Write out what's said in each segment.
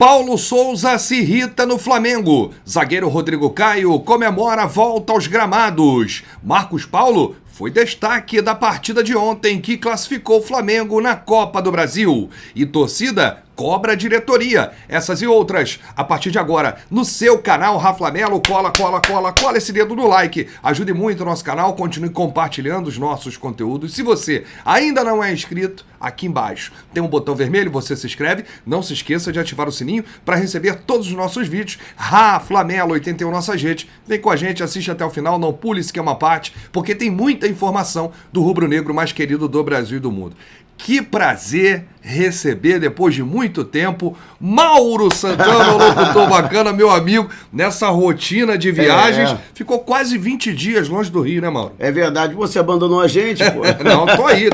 Paulo Souza se irrita no Flamengo. Zagueiro Rodrigo Caio comemora a volta aos gramados. Marcos Paulo foi destaque da partida de ontem que classificou o Flamengo na Copa do Brasil. E torcida cobra a diretoria. Essas e outras, a partir de agora, no seu canal Raflamelo. Cola esse dedo no like. Ajude muito o nosso canal, continue compartilhando os nossos conteúdos. Se você ainda não é inscrito, aqui embaixo tem um botão vermelho, você se inscreve. Não se esqueça de ativar o sininho para receber todos os nossos vídeos. Raflamelo 81 nossa gente. Vem com a gente, assiste até o final, não pule esquema parte, porque tem muita informação do rubro-negro mais querido do Brasil e do mundo. Que prazer receber, depois de muito tempo, Mauro Santana, locutor bacana, meu amigo, nessa rotina de viagens. Ficou quase 20 dias longe do Rio, né, Mauro? É verdade, você abandonou a gente, pô. Não,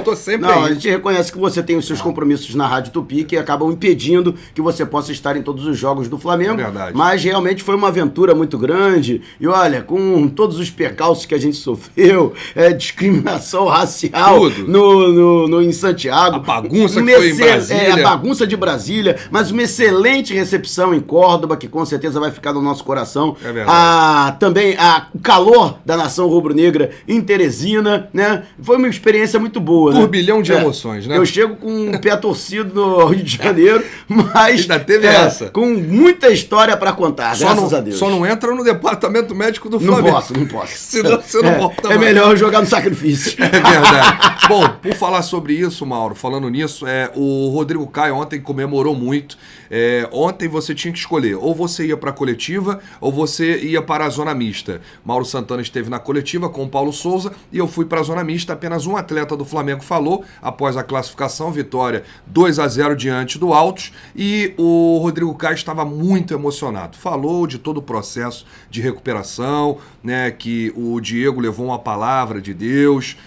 tô sempre aí. Não, a gente reconhece que você tem os seus compromissos na Rádio Tupi, que acabam impedindo que você possa estar em todos os jogos do Flamengo. É verdade. Mas realmente foi uma aventura muito grande. E olha, com todos os percalços que a gente sofreu, discriminação racial em Santiago. A bagunça que foi em Brasília. A bagunça de Brasília, mas uma excelente recepção em Córdoba, que com certeza vai ficar no nosso coração. É verdade. Também o calor da nação rubro-negra em Teresina, né? Foi uma experiência muito boa, né? Turbilhão de emoções, né? Eu chego com o pé torcido no Rio de Janeiro, mas ainda teve essa. Com muita história pra contar, graças a Deus. Só não entra no departamento médico do Flamengo. Não posso. Senão você não volta mais. É melhor jogar no sacrifício. É verdade. Bom, por falar sobre isso, Mauro, falando nisso, o Rodrigo Caio ontem comemorou muito. Ontem você tinha que escolher, ou você ia para a coletiva, ou você ia para a zona mista. Mauro Santana esteve na coletiva com o Paulo Souza e eu fui para a zona mista. Apenas um atleta do Flamengo falou, após a classificação, vitória 2-0 diante do Altos, e o Rodrigo Caio estava muito emocionado. Falou de todo o processo de recuperação, né, que o Diego levou uma palavra de Deus,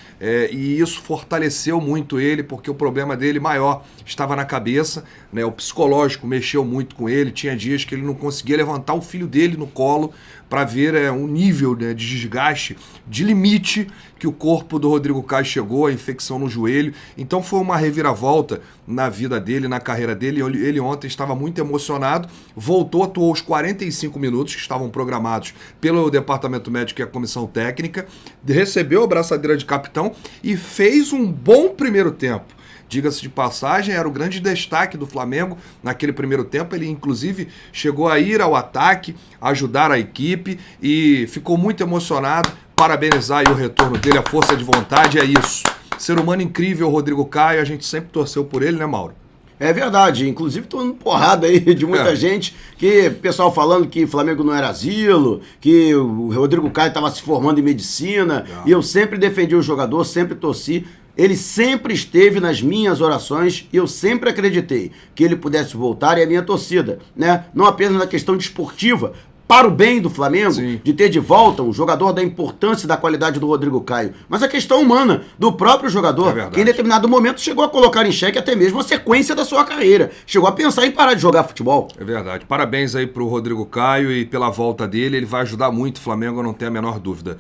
e isso fortaleceu muito ele, porque o problema dele maior estava na cabeça, né? O psicológico mexeu muito com ele. Tinha dias que ele não conseguia levantar o filho dele no colo para ver um nível, né, de desgaste, de limite que o corpo do Rodrigo Caio chegou, a infecção no joelho. Então foi uma reviravolta na vida dele, na carreira dele. Ele ontem estava muito emocionado, voltou, atuou os 45 minutos que estavam programados pelo departamento médico e a comissão técnica, recebeu a braçadeira de capitão e fez um bom primeiro tempo. Diga-se de passagem, era o grande destaque do Flamengo naquele primeiro tempo. Ele, inclusive, chegou a ir ao ataque, ajudar a equipe e ficou muito emocionado. Parabenizar aí o retorno dele, a força de vontade, é isso. Ser humano incrível, Rodrigo Caio, a gente sempre torceu por ele, né, Mauro? É verdade, inclusive tô dando porrada aí de muita gente, que pessoal falando que Flamengo não era asilo, que o Rodrigo Caio estava se formando em medicina, e eu sempre defendi o jogador, sempre torci. Ele sempre esteve nas minhas orações e eu sempre acreditei que ele pudesse voltar, e a minha torcida, né? Não apenas na questão desportiva, para o bem do Flamengo, sim, de ter de volta um jogador da importância e da qualidade do Rodrigo Caio, mas a questão humana do próprio jogador, que em determinado momento chegou a colocar em xeque até mesmo a sequência da sua carreira, chegou a pensar em parar de jogar futebol. É verdade. Parabéns aí pro Rodrigo Caio e pela volta dele, ele vai ajudar muito o Flamengo, eu não tenho a menor dúvida.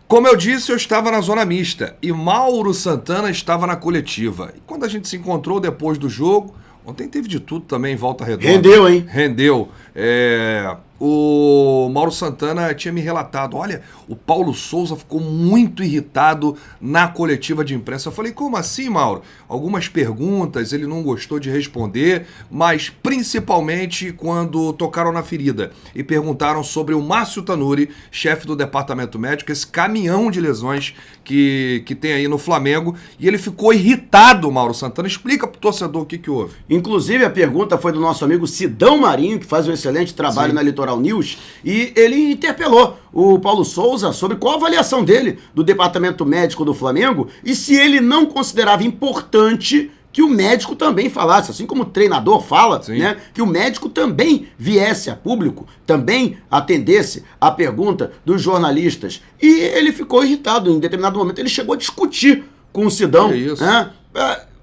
Como eu disse, eu estava na zona mista e Mauro Santana estava na coletiva. E quando a gente se encontrou depois do jogo, ontem teve de tudo também em Volta Redonda. Rendeu, hein? Rendeu. O Mauro Santana tinha me relatado, olha, o Paulo Souza ficou muito irritado na coletiva de imprensa. Eu falei, como assim, Mauro? Algumas perguntas ele não gostou de responder, mas principalmente quando tocaram na ferida e perguntaram sobre o Márcio Tanuri, chefe do departamento médico, esse caminhão de lesões que tem aí no Flamengo, e ele ficou irritado, Mauro Santana. Explica pro torcedor o que houve. Inclusive, a pergunta foi do nosso amigo Sidão Marinho, que faz um excelente trabalho, sim, na Litoral News, e ele interpelou o Paulo Souza sobre qual a avaliação dele do departamento médico do Flamengo e se ele não considerava importante que o médico também falasse, assim como o treinador fala, né, que o médico também viesse a público, também atendesse a pergunta dos jornalistas. E ele ficou irritado. Em determinado momento ele chegou a discutir com o Sidão. É isso. Né?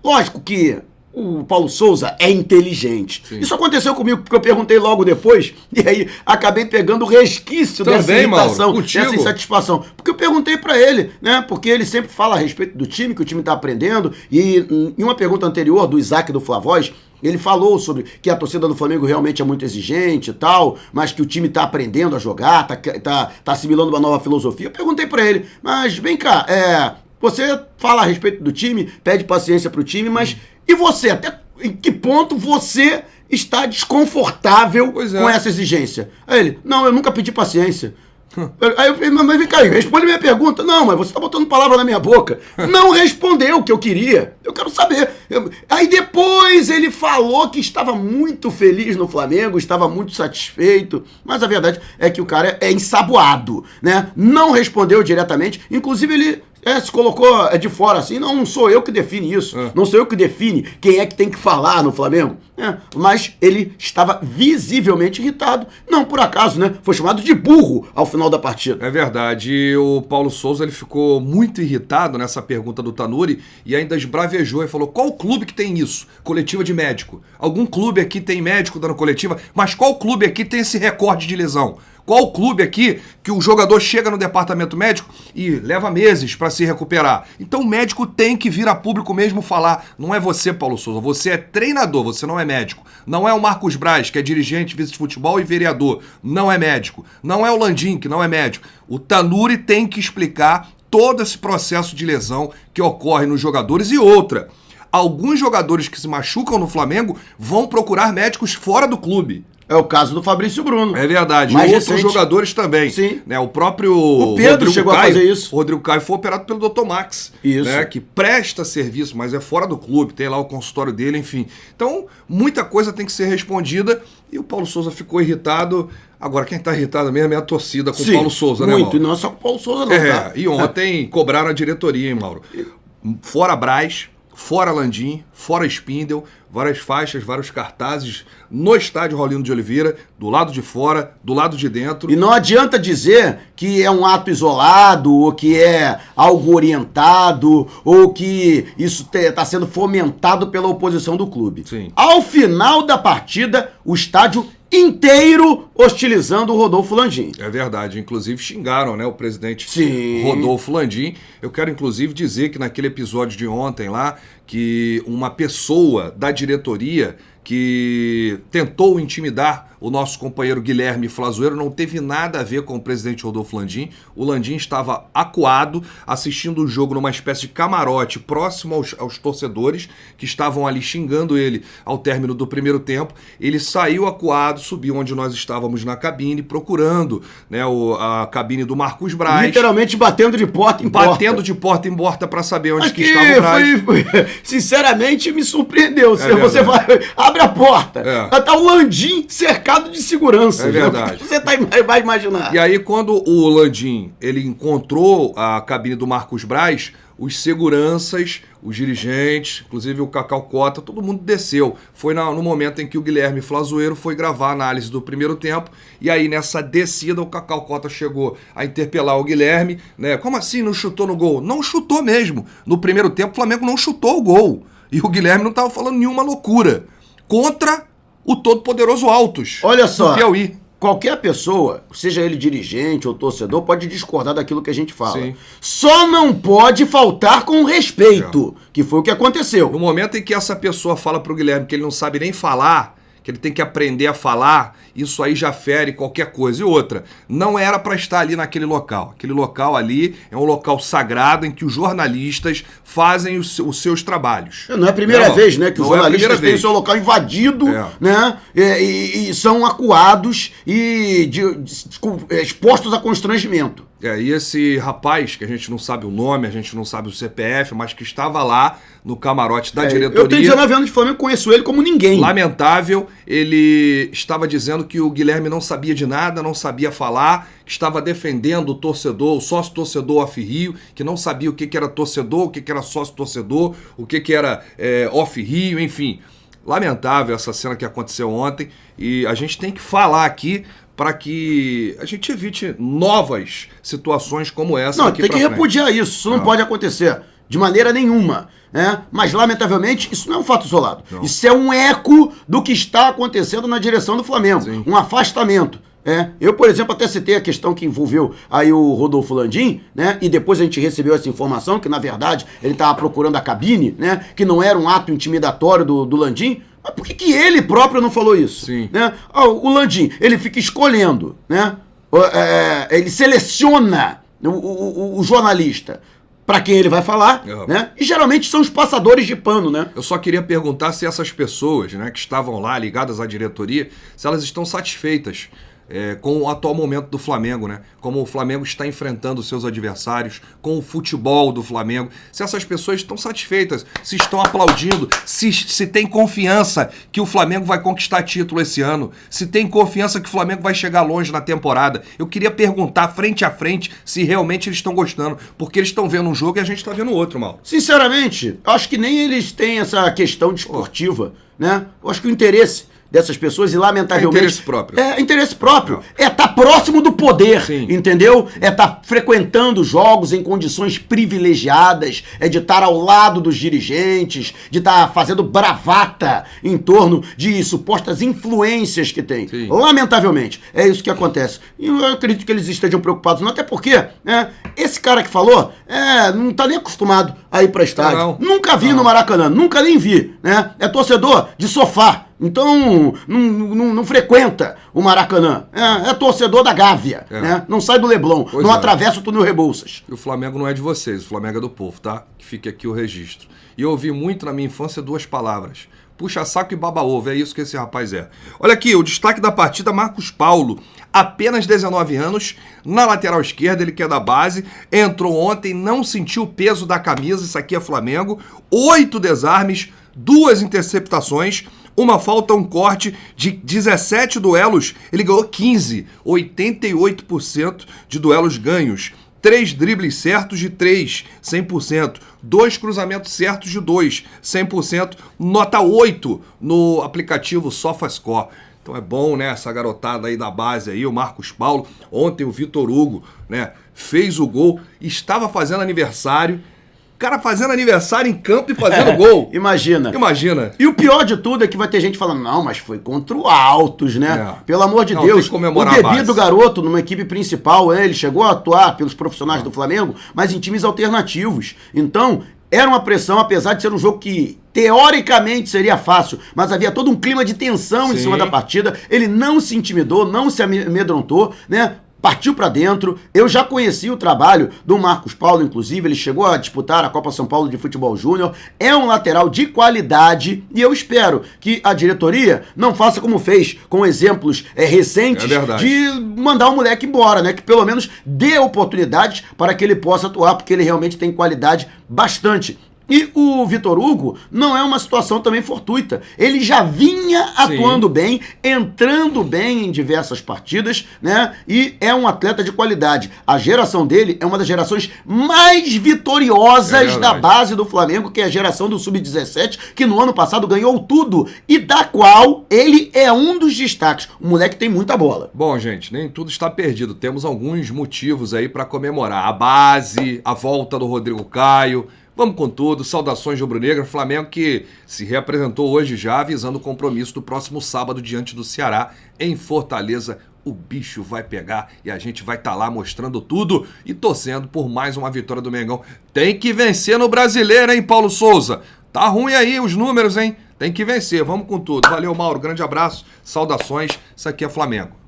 Lógico que o Paulo Souza é inteligente. Sim. Isso aconteceu comigo, porque eu perguntei logo depois, e aí acabei pegando o resquício Também, dessa irritação, Mauro, contigo. dessa insatisfação. Porque eu perguntei pra ele, né? Porque ele sempre fala a respeito do time, que o time tá aprendendo, e em uma pergunta anterior do Isaac do Flavoz, ele falou sobre que a torcida do Flamengo realmente é muito exigente e tal, mas que o time tá aprendendo a jogar, tá assimilando uma nova filosofia. Eu perguntei pra ele, mas vem cá, você fala a respeito do time, pede paciência pro time, mas e você? Até em que ponto você está desconfortável com essa exigência? Aí ele, não, eu nunca pedi paciência. Aí eu falei, mas vem cá, responde minha pergunta. Não, mas você tá botando palavra na minha boca. Não respondeu o que eu queria. Eu quero saber. Aí depois ele falou que estava muito feliz no Flamengo, estava muito satisfeito. Mas a verdade é que o cara é ensaboado, né? Não respondeu diretamente. Inclusive ele se colocou de fora assim, não sou eu que define isso, não sou eu que define quem é que tem que falar no Flamengo. Mas ele estava visivelmente irritado, não por acaso, né? Foi chamado de burro ao final da partida. É verdade, e o Paulo Souza ele ficou muito irritado nessa pergunta do Tanuri e ainda esbravejou e falou, qual clube que tem isso? Coletiva de médico. Algum clube aqui tem médico dando coletiva, mas qual clube aqui tem esse recorde de lesão? Qual clube aqui que o jogador chega no departamento médico e leva meses para se recuperar? Então o médico tem que vir a público mesmo falar. Não é você, Paulo Souza, você é treinador, você não é médico. Não é o Marcos Braz, que é dirigente, vice de futebol e vereador. Não é médico. Não é o Landim, que não é médico. O Tanuri tem que explicar todo esse processo de lesão que ocorre nos jogadores. E outra, alguns jogadores que se machucam no Flamengo vão procurar médicos fora do clube. É o caso do Fabrício Bruno. É verdade. Mais E outros recente. Jogadores também. Sim. Né, o próprio O Pedro Rodrigo chegou Caio, a fazer isso. O Rodrigo Caio foi operado pelo Dr. Max. Isso. Né, que presta serviço, mas é fora do clube. Tem lá o consultório dele, enfim. Então, muita coisa tem que ser respondida. E o Paulo Souza ficou irritado. Agora, quem tá irritado mesmo é a torcida com o Paulo Souza, né, Mauro? Muito. E não é só com o Paulo Souza, não. Tá? E ontem cobraram a diretoria, hein, Mauro? Fora Braz, fora Landim, fora Spindel, várias faixas, vários cartazes no estádio Raulino de Oliveira, do lado de fora, do lado de dentro. E não adianta dizer que é um ato isolado, ou que é algo orientado, ou que isso está sendo fomentado pela oposição do clube. Sim. Ao final da partida, o estádio inteiro hostilizando o Rodolfo Landim. É verdade, inclusive xingaram, né, o presidente Sim. Rodolfo Landim. Eu quero inclusive dizer que naquele episódio de ontem lá, que uma pessoa da diretoria que tentou intimidar o nosso companheiro Guilherme Flazoeiro não teve nada a ver com o presidente Rodolfo Landim. O Landim estava acuado, assistindo o jogo numa espécie de camarote próximo aos torcedores que estavam ali xingando ele ao término do primeiro tempo. Ele saiu acuado, subiu onde nós estávamos na cabine, procurando, né, a cabine do Marcos Braz. Literalmente batendo de porta em porta. Batendo de porta em porta para saber onde Aqui que estava o Braz. Sinceramente, me surpreendeu. Você verdade. vai, abre a porta. É. Tá o Landim cercado de segurança. É verdade. Você vai imaginar. E aí, quando o Landim ele encontrou a cabine do Marcos Braz, os seguranças, os dirigentes, inclusive o Cacau Cota, todo mundo desceu. Foi no momento em que o Guilherme Flazoeiro foi gravar a análise do primeiro tempo, e aí nessa descida o Cacau Cota chegou a interpelar o Guilherme, né? Como assim não chutou no gol? Não chutou mesmo. No primeiro tempo o Flamengo não chutou o gol. E o Guilherme não estava falando nenhuma loucura. Contra o todo-poderoso Altos. Olha só, do Piauí. Qualquer pessoa, seja ele dirigente ou torcedor, pode discordar daquilo que a gente fala. Sim. Só não pode faltar com respeito, que foi o que aconteceu. No momento em que essa pessoa fala pro Guilherme que ele não sabe nem falar, que ele tem que aprender a falar, isso aí já fere qualquer coisa. E outra, não era para estar ali naquele local. Aquele local ali é um local sagrado em que os jornalistas fazem os seus trabalhos. Não é a primeira vez, né, que os jornalistas têm o seu local invadido, É. né, e são acuados e expostos a constrangimento. E esse rapaz, que a gente não sabe o nome, a gente não sabe o CPF, mas que estava lá no camarote da diretoria. Eu tenho 19 anos de Flamengo, conheço ele como ninguém. Lamentável, ele estava dizendo que o Guilherme não sabia de nada, não sabia falar, que estava defendendo o torcedor, o sócio-torcedor off-Rio, que não sabia o que era torcedor, o que era sócio-torcedor, o que era off-Rio, enfim. Lamentável essa cena que aconteceu ontem, e a gente tem que falar aqui para que a gente evite novas situações como essa. Não, aqui tem que pra frente. repudiar isso não pode acontecer. de maneira nenhuma. Mas, lamentavelmente, isso não é um fato isolado. Não. Isso é um eco do que está acontecendo na direção do Flamengo. Sim. Um afastamento. Eu, por exemplo, até citei a questão que envolveu aí o Rodolfo Landim, né? E depois a gente recebeu essa informação que, na verdade, ele estava procurando a cabine, né? Que não era um ato intimidatório do Landim. Mas por que ele próprio não falou isso? Sim. Né? O Landim, ele fica escolhendo, né? Ele seleciona o jornalista para quem ele vai falar, né? E geralmente são os passadores de pano, né? Eu só queria perguntar se essas pessoas, né, que estavam lá ligadas à diretoria, se elas estão satisfeitas com o atual momento do Flamengo, né? Como o Flamengo está enfrentando os seus adversários, com o futebol do Flamengo. Se essas pessoas estão satisfeitas, se estão aplaudindo, se tem confiança que o Flamengo vai conquistar título esse ano, se tem confiança que o Flamengo vai chegar longe na temporada. Eu queria perguntar frente a frente se realmente eles estão gostando, porque eles estão vendo um jogo e a gente está vendo outro, Mal. Sinceramente, acho que nem eles têm essa questão desportiva, né? Eu acho que o interesse dessas pessoas, e lamentavelmente... interesse próprio. Interesse próprio. Estar próximo do poder, sim, entendeu? Estar frequentando jogos em condições privilegiadas, de estar ao lado dos dirigentes, de estar fazendo bravata em torno de supostas influências que tem. Sim. Lamentavelmente, é isso que acontece. E eu acredito que eles estejam preocupados, não, até porque esse cara que falou não está nem acostumado a ir para estádio. Nunca vi no Maracanã, nunca nem vi, né? É torcedor de sofá. Então, não frequenta o Maracanã. É torcedor da Gávea, né? Não sai do Leblon, não atravessa o túnel Rebouças. E o Flamengo não é de vocês, o Flamengo é do povo, tá? Que fique aqui o registro. E eu ouvi muito na minha infância duas palavras: puxa-saco e baba-ovo. É isso que esse rapaz é. Olha aqui, o destaque da partida, Marcos Paulo. Apenas 19 anos, na lateral esquerda, ele que é da base, entrou ontem, não sentiu o peso da camisa, isso aqui é Flamengo, 8 desarmes, 2 interceptações, uma falta, um corte de 17 duelos, ele ganhou 15, 88% de duelos ganhos. 3 dribles certos de 3, 100%. 2 cruzamentos certos de 2, 100%. Nota 8 no aplicativo SofaScore. Então é bom, né, essa garotada aí da base aí, o Marcos Paulo. Ontem o Vitor Hugo, né, fez o gol, estava fazendo aniversário. O cara fazendo aniversário em campo e fazendo gol. Imagina. E o pior de tudo é que vai ter gente falando, não, mas foi contra o Altos, né? Pelo amor de Deus. O debut do garoto numa equipe principal, ele chegou a atuar pelos profissionais do Flamengo, mas em times alternativos. Então, era uma pressão, apesar de ser um jogo que teoricamente seria fácil, mas havia todo um clima de tensão em cima da partida. Ele não se intimidou, não se amedrontou, né? Partiu para dentro. Eu já conheci o trabalho do Marcos Paulo, inclusive, ele chegou a disputar a Copa São Paulo de Futebol Júnior. É um lateral de qualidade e eu espero que a diretoria não faça como fez com exemplos recentes de mandar o moleque embora, né? Que pelo menos dê oportunidades para que ele possa atuar, porque ele realmente tem qualidade bastante. E o Vitor Hugo não é uma situação também fortuita. Ele já vinha atuando bem, entrando bem em diversas partidas, né? E é um atleta de qualidade. A geração dele é uma das gerações mais vitoriosas da base do Flamengo, que é a geração do Sub-17, que no ano passado ganhou tudo e da qual ele é um dos destaques. O moleque tem muita bola. Bom, gente, nem tudo está perdido. Temos alguns motivos aí para comemorar. A base, a volta do Rodrigo Caio. Vamos com tudo, saudações rubro-negra, Flamengo que se reapresentou hoje já avisando o compromisso do próximo sábado diante do Ceará em Fortaleza. O bicho vai pegar e a gente vai estar lá mostrando tudo e torcendo por mais uma vitória do Mengão. Tem que vencer no Brasileiro, hein, Paulo Souza? Tá ruim aí os números, hein? Tem que vencer, vamos com tudo. Valeu, Mauro, grande abraço, saudações, isso aqui é Flamengo.